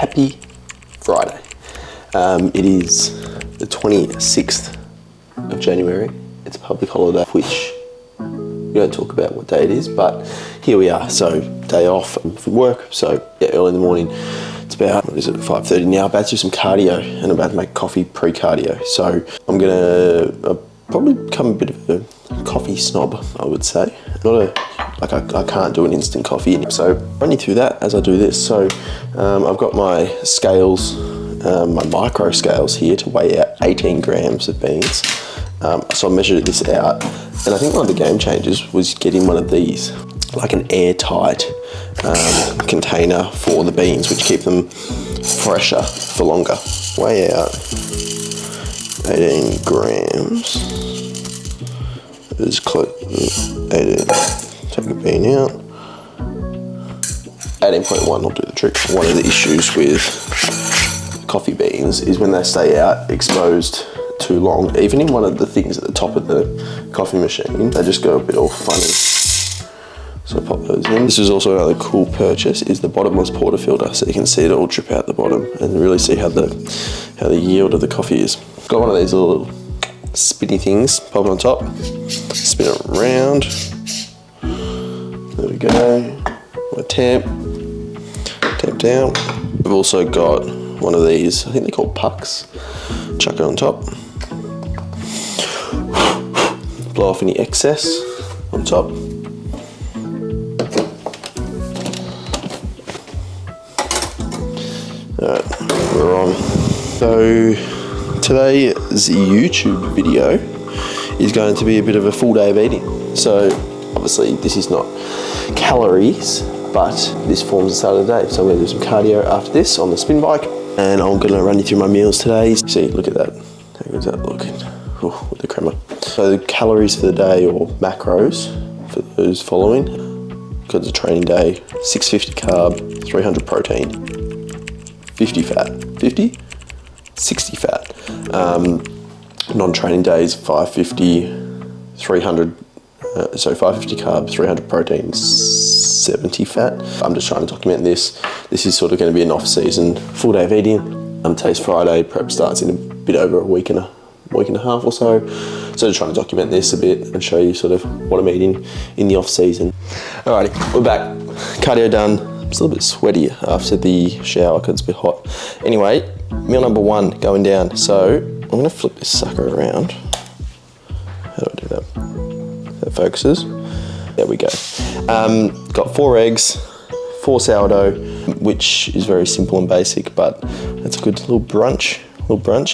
Happy Friday. It is the 26th of January. It's a public holiday, which we don't talk about what day it is, but here we are. So day off from work. So yeah, early in the morning. It's about, 5:30 now. About to do some cardio and I'm about to make coffee pre-cardio. So I'm gonna probably become a bit of a coffee snob, I would say. I can't do an instant coffee. So run you through that as I do this. So I've got my scales, my micro scales here to weigh out 18 grams of beans. So I measured this out, and I think one of the game changers was getting one of these, like an airtight container for the beans, which keep them fresher for longer. Weigh out 18 grams. It's close. 18. Take a bean out. 18.1 will do the trick. One of the issues with coffee beans is when they stay out exposed too long. Even in one of the things at the top of the coffee machine, they just go a bit all funny. So pop those in. This is also another cool purchase, is the bottomless portafilter, so you can see it all drip out the bottom and really see how the yield of the coffee is. Got one of these little spinny things, pop it on top, spin it around. There we go. My tamp down. We've also got one of these, I think they're called pucks. Chuck it on top. Blow off any excess on top. Alright, we're on. So today's YouTube video is going to be a bit of a full day of eating. So obviously this is not calories, but this forms the start of the day. So I'm going to do some cardio after this on the spin bike, and I'm going to run you through my meals today. See, look at that. How good's that looking? Oh, with the crema. So the calories for the day, or macros for those following, because it's a training day: 650 carb, 300 protein, 50 fat. 50? 60 fat. Non-training days: 550, 300. 550 carb, 300 protein, 70 fat. I'm just trying to document this. This is sort of going to be an off-season full day of eating. Today's Friday. Prep starts in a bit over a week and a half or so. So just trying to document this a bit and show you sort of what I'm eating in the off-season. Alrighty, we're back. Cardio done. I'm still a bit sweaty after the shower because it's a bit hot. Anyway, meal number one going down. So I'm going to flip this sucker around. How do I do that? That focuses. There we go. Got 4 eggs, 4 sourdough, which is very simple and basic, but that's a good little brunch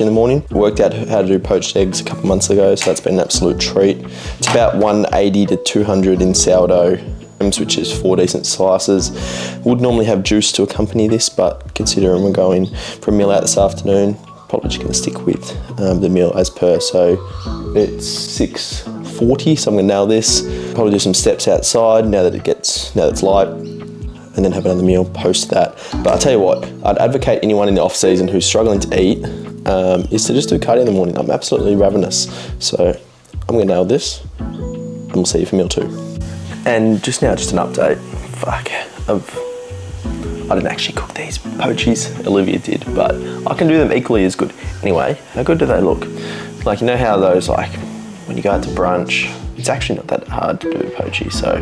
in the morning. Worked out how to do poached eggs a couple months ago, so that's been an absolute treat. It's about 180 to 200 in sourdough, which is 4 decent slices. Would normally have juice to accompany this, but considering we're going for a meal out this afternoon, probably just going to stick with the meal as per. So it's 6:40, so I'm going to nail this. Probably do some steps outside now that it's light, and then have another meal post that. But I'll tell you what, I'd advocate anyone in the off season who's struggling to eat is to just do cardio in the morning. I'm absolutely ravenous, so I'm going to nail this, and we'll see you for meal 2. And just now, just an update. I didn't actually cook these poachies, Olivia did, but I can do them equally as good. Anyway, how good do they look? Like, you know how those, like, when you go out to brunch, it's actually not that hard to do a poachy, so.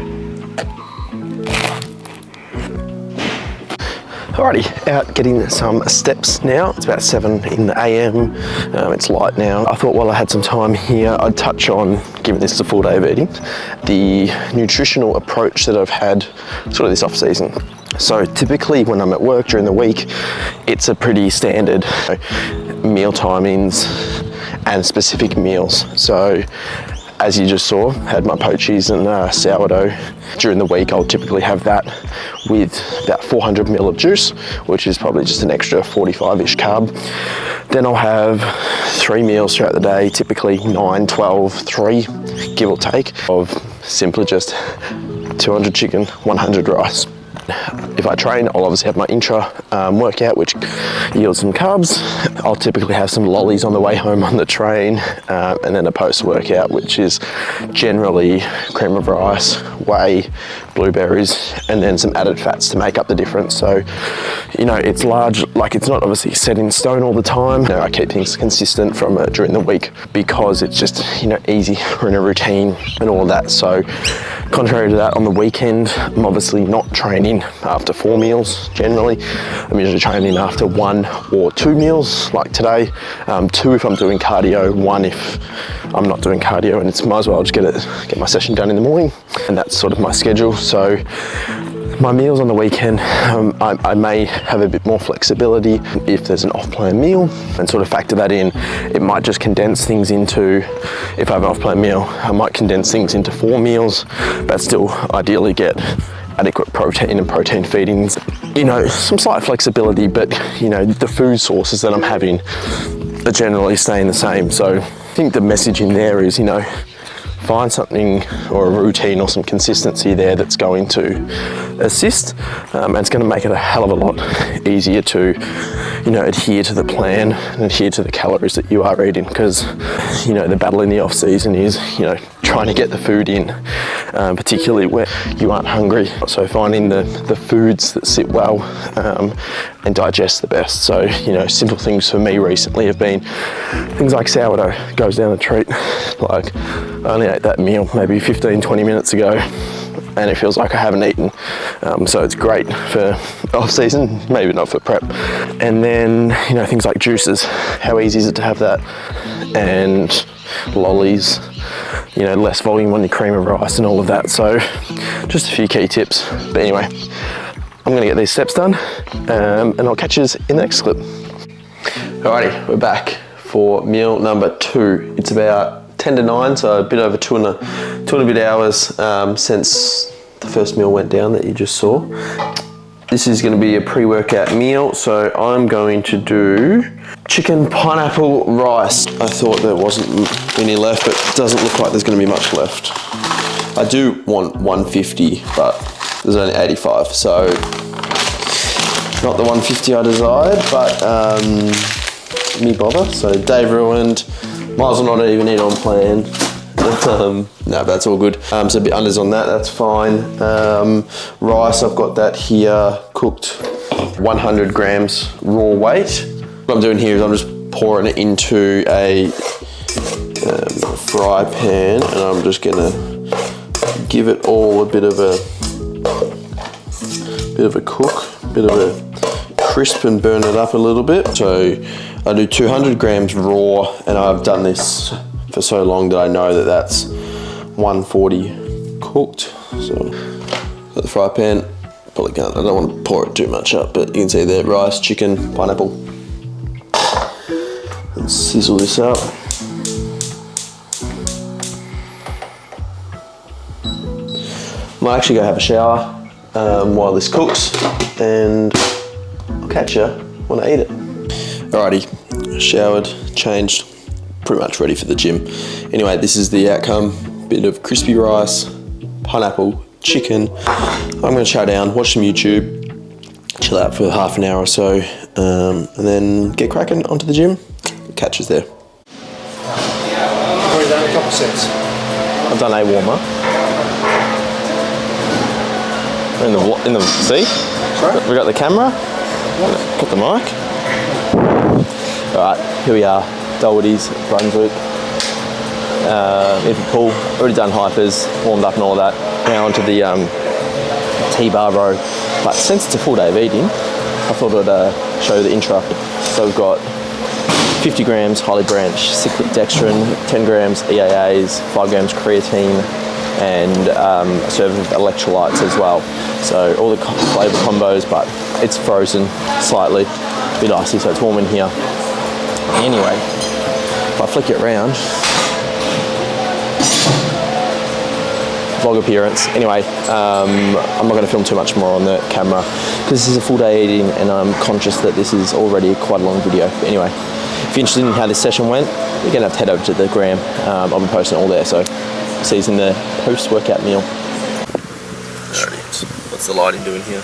Alrighty, out getting some steps now. It's about 7 in the AM. It's light now. I thought while I had some time here, I'd touch on, given this is a full day of eating, the nutritional approach that I've had sort of this off season. So typically when I'm at work during the week, it's a pretty standard meal timings and specific meals. So as you just saw, had my poachies and sourdough. During the week, I'll typically have that with about 400 ml of juice, which is probably just an extra 45-ish carb. Then I'll have 3 meals throughout the day, typically 9, 12, 3, give or take, of simply just 200 chicken, 100 rice. If I train, I'll obviously have my intra workout, which yields some carbs. I'll typically have some lollies on the way home on the train, and then a post-workout, which is generally cream of rice, whey, blueberries, and then some added fats to make up the difference. So, you know, it's large, like it's not obviously set in stone all the time. You know, I keep things consistent from during the week because it's just, you know, easy. We're in a routine and all of that. So contrary to that, on the weekend, I'm obviously not training after 4 meals generally. I'm usually training after 1 or 2 meals, like today. 2 if I'm doing cardio, 1 if I'm not doing cardio, and it's might as well just get my session done in the morning. And that's sort of my schedule. So my meals on the weekend, I may have a bit more flexibility if there's an off-plan meal and sort of factor that in. It might just condense things into, if I have an off-plan meal, I might condense things into 4 meals, but still ideally get adequate protein and protein feedings. You know, some slight flexibility, but you know, the food sources that I'm having are generally staying the same. So I think the message in there is, you know, find something or a routine or some consistency there that's going to assist, and it's going to make it a hell of a lot easier to, you know, adhere to the plan and adhere to the calories that you are eating, because, you know, the battle in the off season is, you know, trying to get the food in, particularly where you aren't hungry. So finding the foods that sit well and digest the best. So, you know, simple things for me recently have been things like sourdough goes down a treat. Like, I only ate that meal maybe 15-20 minutes ago, and it feels like I haven't eaten. So it's great for off season, maybe not for prep. And then, you know, things like juices. How easy is it to have that? And lollies, you know, less volume on your cream of rice and all of that. So just a few key tips. But anyway, I'm gonna get these steps done, and I'll catch you in the next clip. Alrighty, we're back for meal number 2. It's about 10 to 9, so a bit over two and a bit hours since the first meal went down that you just saw. This is going to be a pre-workout meal, so I'm going to do chicken pineapple rice. I thought there wasn't any left, but it doesn't look like there's going to be much left. I do want 150, but there's only 85, so not the 150 I desired, but me bother. So Dave ruined. Might as well not even eat on plan. No, but that's all good. So a bit unders on that, that's fine. Rice, I've got that here, cooked 100 grams raw weight. What I'm doing here is I'm just pouring it into a fry pan, and I'm just gonna give it all a bit of a cook, bit of a crisp, and burn it up a little bit. So I do 200 grams raw, and I've done this for so long that I know that that's 140 cooked. So got the fry pan, probably can't, I don't want to pour it too much up, but you can see there, rice, chicken, pineapple. And sizzle this up. Might actually go have a shower while this cooks, and I'll catch you when I eat it. Alrighty, showered, changed, pretty much ready for the gym. Anyway, this is the outcome. Bit of crispy rice, pineapple, chicken. I'm gonna chow down, watch some YouTube, chill out for half an hour or so, and then get cracking onto the gym. Catch us there. I've already done a couple sets. I've done a warmer. In the see? Sorry? We got the camera. Put the mic. Alright, here we are, Doherty's, Brunswick. In for pool, already done hypers, warmed up and all that. Now onto the T-bar row. But since it's a full day of eating, I thought I'd show the intra. So we've got 50 grams highly branched cyclic dextrin, 10 grams EAAs, 5 grams creatine, and a serving of electrolytes as well. So all the flavour combos, but it's frozen slightly, a bit icy, so it's warm in here. Anyway, if I flick it around, vlog appearance. Anyway, I'm not going to film too much more on the camera because this is a full day eating, and I'm conscious that this is already quite a long video. But anyway, if you're interested in how this session went, you're going to have to head over to the gram. I'll be posting it all there, so see you in the post-workout meal. Alrighty, what's the lighting doing here?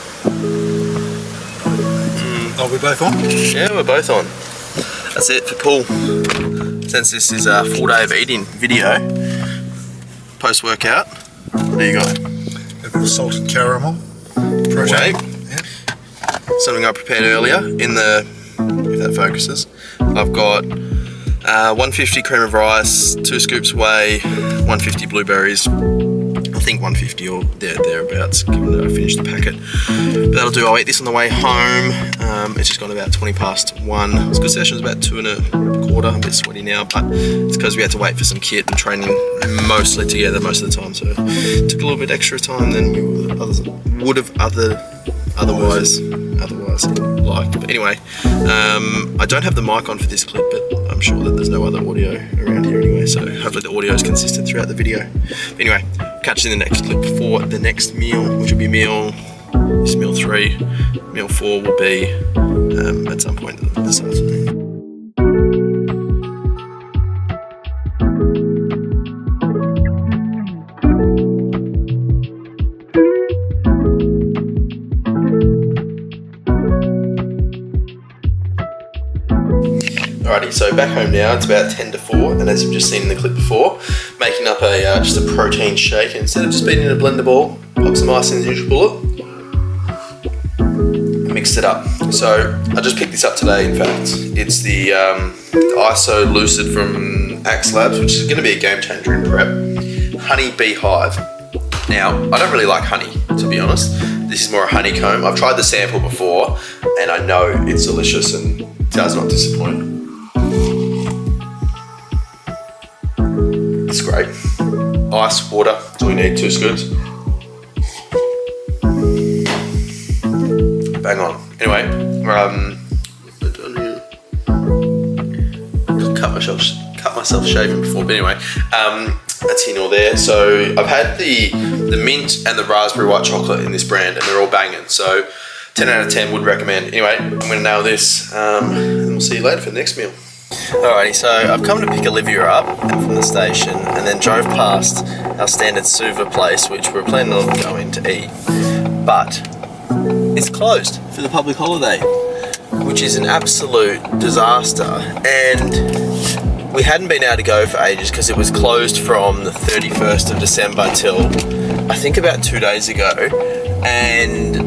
Are we both on? Yeah, we're both on. That's it for pool. Since this is a full day of eating video, post-workout, what do you got? A bit of salted caramel protein. Yeah. Something I prepared earlier in the, if that focuses. I've got 150 cream of rice, 2 scoops whey, 150 blueberries. I think 150 or thereabouts, given that I finished the packet. But that'll do. I'll eat this on the way home. It's just gone about 20 past 1. It was a good session. It was about 2 1/4. I'm a bit sweaty now, but it's because we had to wait for some kit and training mostly together most of the time. So it took a little bit extra time than we would have otherwise liked. But anyway, I don't have the mic on for this clip, but I'm sure that there's no other audio around here anyway, so hopefully the audio is consistent throughout the video. But anyway, catch you in the next clip for the next meal, which will be meal 3. Meal 4 will be at some point this afternoon. Alrighty, so back home now, it's about 10 to 4, and as you've just seen in the clip before, making up just a protein shake. And instead of just beating in a blender ball, pop some ice in the NutriBullet, mixed it up. So I just picked this up today, in fact. It's the ISO Lucid from Axe Labs, which is going to be a game changer in prep. Honey Beehive. Now, I don't really like honey, to be honest. This is more a honeycomb. I've tried the sample before, and I know it's delicious and does not disappoint. It's great. Ice, water, that's all you need, 2 scoops. Bang on. Anyway, cut myself shaving before, but anyway, that's here nor there. So I've had the mint and the raspberry white chocolate in this brand, and they're all banging. So 10 out of 10 would recommend. Anyway, I'm gonna nail this, and we'll see you later for the next meal. Alrighty, so I've come to pick Olivia up from the station and then drove past our standard Suva place, which we're planning on going to eat. But it's closed for the public holiday, which is an absolute disaster. And we hadn't been able to go for ages because it was closed from the 31st of December till I think about 2 days ago. And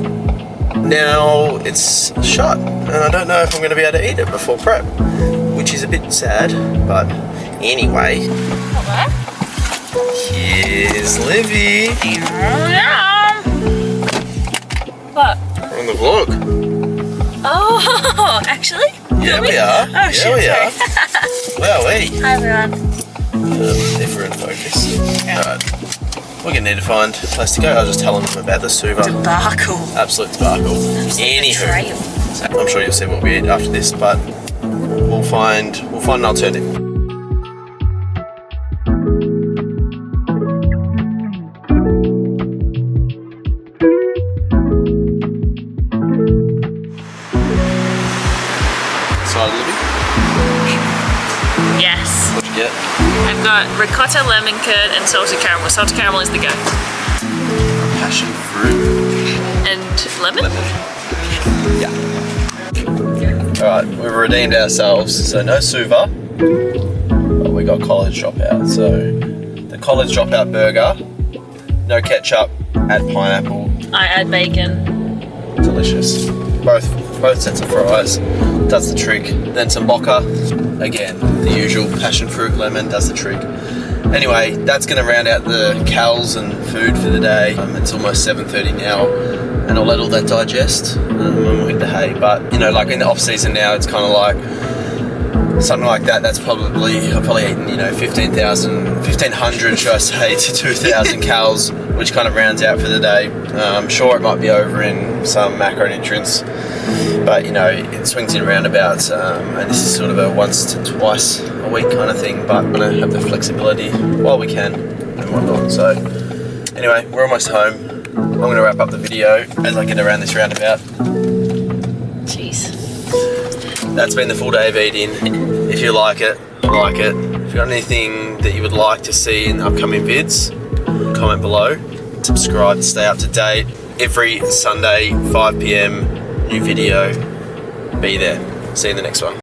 now it's shut, and I don't know if I'm going to be able to eat it before prep, which is a bit sad, but anyway. Hello? Here's Livy. What? We're on the vlog. Oh, actually? Yeah, we are. Oh, shit, we are. Wowee. Hi, everyone. If we're in focus. Yeah. Alright. We're going to need to find a place to go. I was just telling them about the Suva. Debacle. Absolute debacle. Anywho, I'm sure you'll see what we eat after this, but we'll find an alternative. Excited, Libby? Yes. What'd you get? I've got ricotta, lemon curd, and salted caramel. Salted caramel is the go. Passion fruit. And lemon? Yeah. Alright, we've redeemed ourselves. So no Suva, but we got college dropout. So the college dropout burger, no ketchup, add pineapple. I add bacon. Delicious. Both sets of fries. Does the trick. Then some bocca. Again, the usual passion fruit lemon does the trick. Anyway, that's going to round out the cals and food for the day. It's almost 7:30 now, and I'll let all that digest. I'm with the hay, but you know, like in the off season now, it's kind of like something like that. That's I've probably eaten 1,500, should I say, to 2,000 cals, which kind of rounds out for the day. I'm sure it might be over in some macronutrients, but it swings in roundabouts, and this is sort of a once to twice a week kind of thing, but I'm going to have the flexibility while we can and whatnot. So anyway, we're almost home. I'm going to wrap up the video as I get around this roundabout. Jeez. That's been the full day of eating. If you like it, like it. If you've got anything that you would like to see in upcoming vids, comment below. Subscribe to stay up to date. Every Sunday, 5 PM, new video. Be there. See you in the next one.